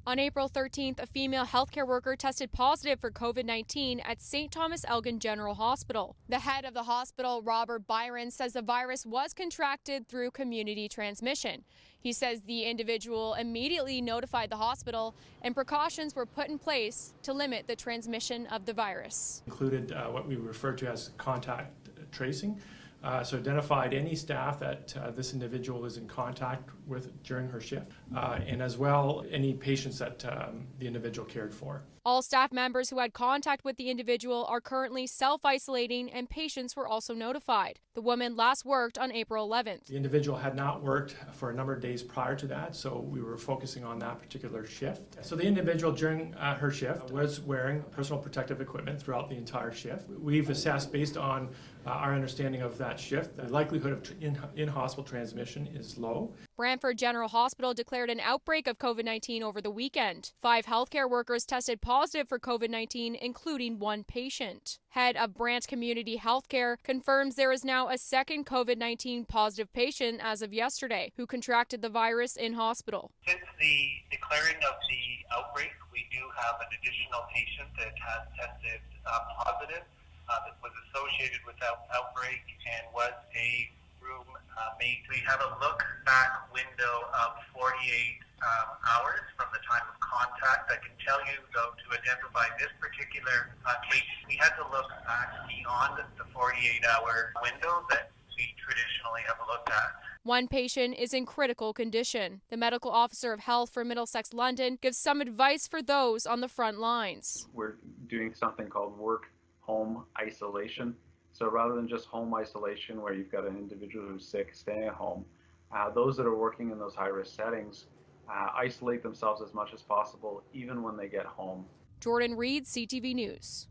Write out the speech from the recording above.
On April 13th, a female healthcare worker tested positive for COVID-19 at St. Thomas Elgin General Hospital. The head of the hospital, Robert Byron, says the virus was contracted through community transmission. He says the individual immediately notified the hospital and precautions were put in place to limit the transmission of the virus. Included what we refer to as contact tracing. So identified any staff that this individual is in contact with during her shift, and as well any patients that the individual cared for. All staff members who had contact with the individual are currently self-isolating, and patients were also notified. The woman last worked on April 11th. The individual had not worked for a number of days prior to that, so we were focusing on that particular shift. So the individual during her shift was wearing personal protective equipment throughout the entire shift. We've assessed, based on our understanding of that shift, the likelihood of in-hospital transmission is low. Brantford General Hospital declared an outbreak of COVID-19 over the weekend. 5 healthcare workers tested positive for COVID-19, including 1 patient. Head of Brant Community Healthcare confirms there is now a second COVID-19 positive patient as of yesterday who contracted the virus in hospital. Since the declaring of the outbreak, we do have an additional patient that has tested positive that was associated with that outbreak and was a roommate. We have a look-back window of 48 hours from the time of contact. I can tell you, though, to identify this particular case, we had to look back beyond the 48-hour window that we traditionally have looked at. 1 patient is in critical condition. The medical officer of health for Middlesex London gives some advice for those on the front lines. We're doing something called work-home isolation. So rather than just home isolation where you've got an individual who's sick staying at home, those that are working in those high-risk settings isolate themselves as much as possible even when they get home. Jordan Reed, CTV News.